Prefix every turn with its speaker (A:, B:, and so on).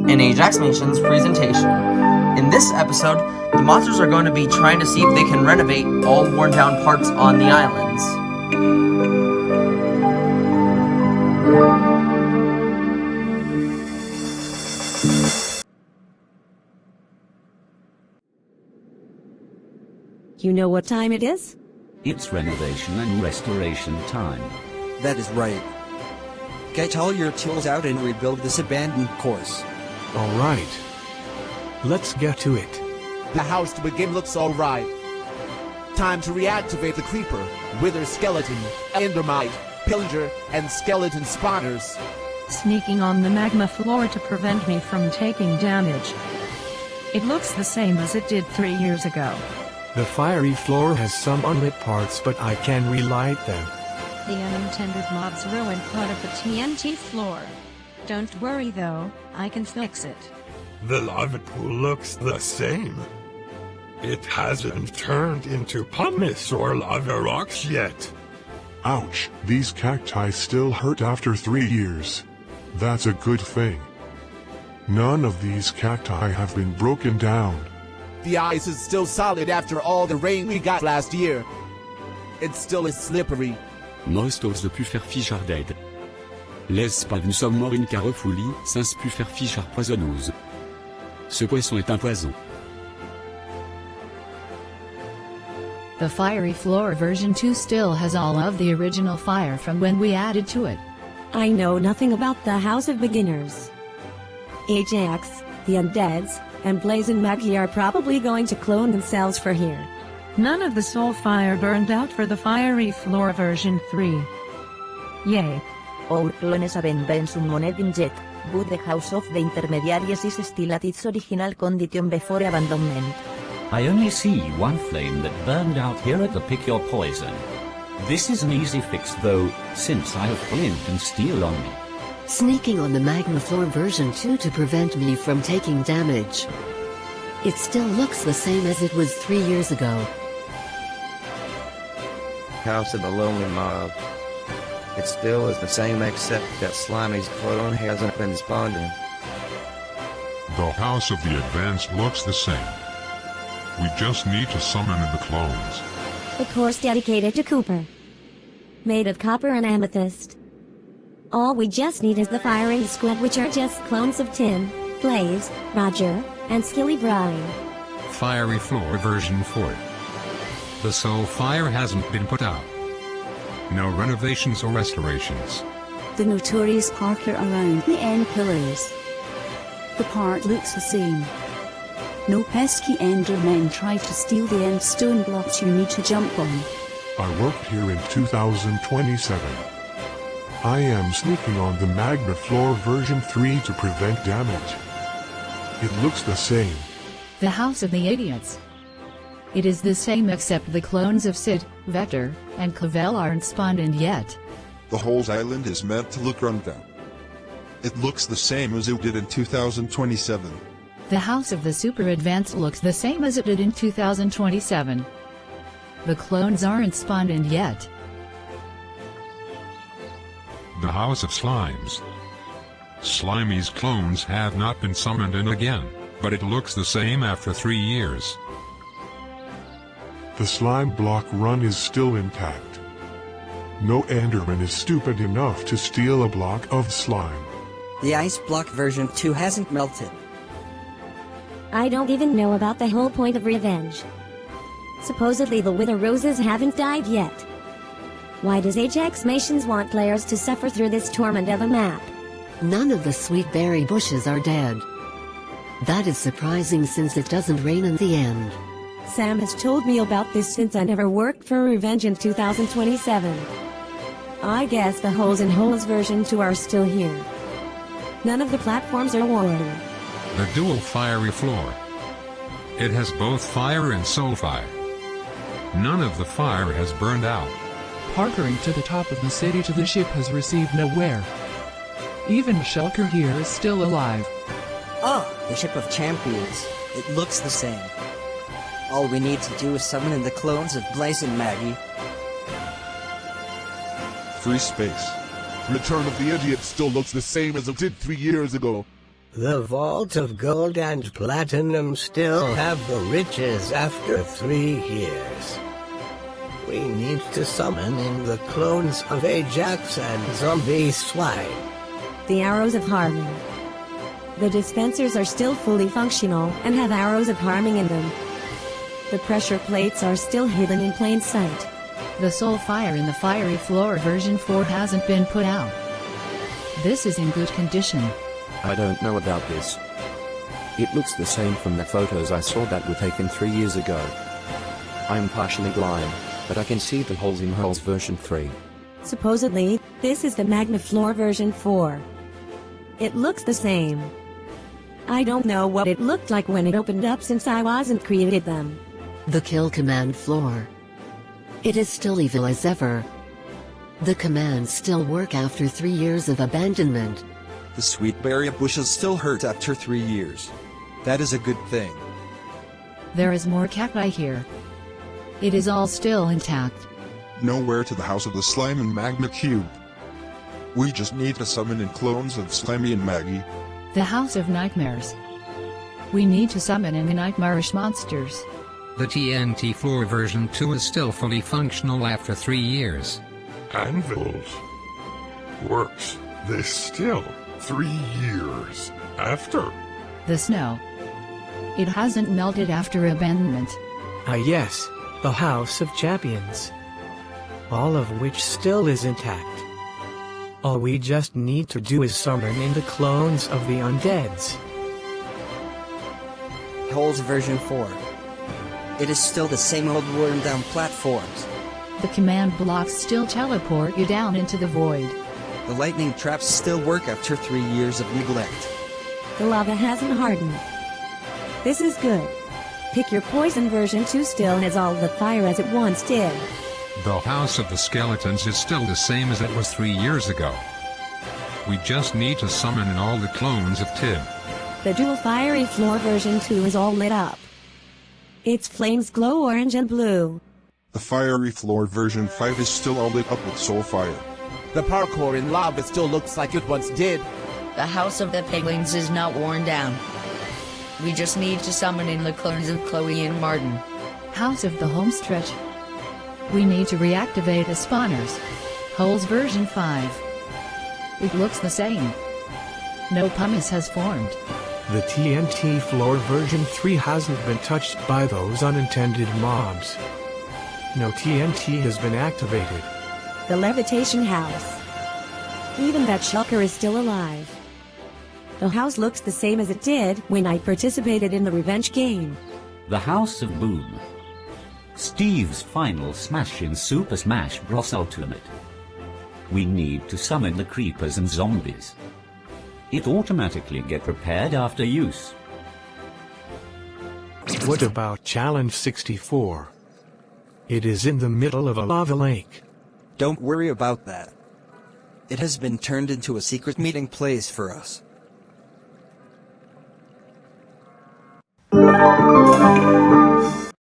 A: in Ajax Nation's presentation. In this episode, the monsters are going to be trying to see if they can renovate all worn down parts on the islands.
B: You know what time it is?
C: It's renovation and restoration time.
D: That is right. Get all your tools out and rebuild this abandoned course.
E: All right. Let's get to it.
F: The house to begin looks alright. Time to reactivate the creeper, wither skeleton, endermite, pillager, and skeleton spawners.
G: Sneaking on the magma floor to prevent me from taking damage. It looks the same as it did 3 years ago.
E: The fiery floor has some unlit parts, but I can relight them.
G: The unintended mobs ruined part of the TNT floor. Don't worry though, I can fix it.
H: The lava pool looks the same. It hasn't turned into pumice or lava rocks yet.
I: Ouch, these cacti still hurt after 3 years. That's a good thing. None of these cacti have been broken down.
F: The ice is still solid after all the rain we got last year. It still is slippery.
C: Most osent plus faire fichard dead. Laisse pas nous sommes morts une carrefolie, sans plus faire fichard poisonneuse. Ce poisson est un poison.
J: The fiery floor version 2 still has all of the original fire from when we added to it.
B: I know nothing about the House of Beginners. Ajax, the Undeads, and Blazing Maggie are probably going to clone themselves for here.
G: None of the soul fire burned out for the fiery floor version 3. Yay.
K: Our clones haben been summoned in jet, but the House of the Intermediaries is still at its original condition before abandonment.
C: I only see one flame that burned out here at the Pick Your Poison. This is an easy fix though, since I have flint and steel on me.
L: Sneaking on the magma floor version 2 to prevent me from taking damage. It still looks the same as it was 3 years ago.
M: House of the Lonely Mob. It still is the same except that Slimy's clone hasn't been spawning.
I: The House of the Advanced looks the same. We just need to summon in the clones.
B: A course dedicated to Cooper. Made of copper and amethyst. All we just need is the firing squad, which are just clones of Tim, Blaze, Roger, and Skilly Brian.
N: Fiery floor version 4. The soul fire hasn't been put out. No renovations or restorations.
O: The notorious Parker around the end pillars. The part looks the same. No pesky endermen try to steal the end stone blocks you need to jump on.
I: I worked here in 2027. I am sneaking on the magma floor version 3 to prevent damage. It looks the same.
J: The House of the Idiots. It is the same except the clones of Sid, Vector, and Clavel aren't spawned in yet.
P: The whole island is meant to look run down. It looks the same as it did in 2027.
J: The House of the Super Advanced looks the same as it did in 2027. The clones aren't spawned in yet.
N: The House of Slimes. Slimy's clones have not been summoned in again, but it looks the same after 3 years.
I: The slime block run is still intact. No enderman is stupid enough to steal a block of slime.
D: The ice block version 2 hasn't melted.
B: I don't even know about the whole point of revenge. Supposedly the Wither Roses haven't died yet. Why does Ajax Nations want players to suffer through this torment of a map?
L: None of the sweet berry bushes are dead. That is surprising since it doesn't rain in the end.
B: Sam has told me about this since I never worked for Revenge in 2027. I guess the Holes in Holes version 2 are still here. None of the platforms are worn.
N: The dual fiery floor. It has both fire and soul fire. None of the fire has burned out.
Q: Parkering to the top of the city to the ship has received no wear. Even Shulker here is still alive.
D: Ah, the Ship of Champions. It looks the same. All we need to do is summon in the clones of Blaze and Maggie.
P: Free space. Return of the Idiot still looks the same as it did 3 years ago.
R: The vault of gold and platinum still have the riches after 3 years. We need to summon in the clones of Ajax and Zombie Slime.
B: The arrows of harming. The dispensers are still fully functional and have arrows of harming in them. The pressure plates are still hidden in plain sight.
J: The soul fire in the fiery floor version 4 hasn't been put out. This is in good condition.
S: I don't know about this. It looks the same from the photos I saw that were taken 3 years ago. I'm partially blind, but I can see the holes in holes version 3.
B: Supposedly, this is the Magma Floor version 4. It looks the same. I don't know what it looked like when it opened up since I wasn't created them.
L: The kill command floor. It is still evil as ever. The commands still work after 3 years of abandonment.
T: The sweet berry bushes still hurt after 3 years. That is a good thing.
J: There is more cacti here. It is all still intact.
P: Nowhere to the House of the Slime and Magma Cube. We just need to summon in clones of Slimy and Maggie.
J: The House of Nightmares. We need to summon in the nightmarish monsters.
U: The TNT floor version 2 is still fully functional after 3 years.
H: Anvils. Works. This still 3 years after.
J: The snow. It hasn't melted after abandonment.
E: Yes, the House of Champions. All of which still is intact. All we just need to do is summon in the clones of the undeads.
D: Holes version 4. It is still the same old worn down platforms.
J: The command blocks still teleport you down into the void.
T: The lightning traps still work after 3 years of neglect.
B: The lava hasn't hardened. This is good. Pick your poison version 2 still has all the fire as it once did.
N: The House of the Skeletons is still the same as it was 3 years ago. We just need to summon in all the clones of Tib.
B: The dual fiery floor version 2 is all lit up. Its flames glow orange and blue.
P: The fiery floor version 5 is still all lit up with soul fire.
F: The parkour in lava still looks like it once did.
V: The House of the Piglins is not worn down. We just need to summon in the clones of Chloe and Martin.
J: House of the Homestretch. We need to reactivate the spawners. Holes version 5. It looks the same. No pumice has formed.
E: The TNT floor version 3 hasn't been touched by those unintended mobs. No TNT has been activated.
B: The Levitation House. Even that shulker is still alive. The house looks the same as it did when I participated in the revenge game.
W: The House of Boom. Steve's final smash in Super Smash Bros. Ultimate. We need to summon the creepers and zombies. It automatically get prepared after use.
E: What about Challenge 64? It is in the middle of a lava lake.
T: Don't worry about that. It has been turned into a secret meeting place for us.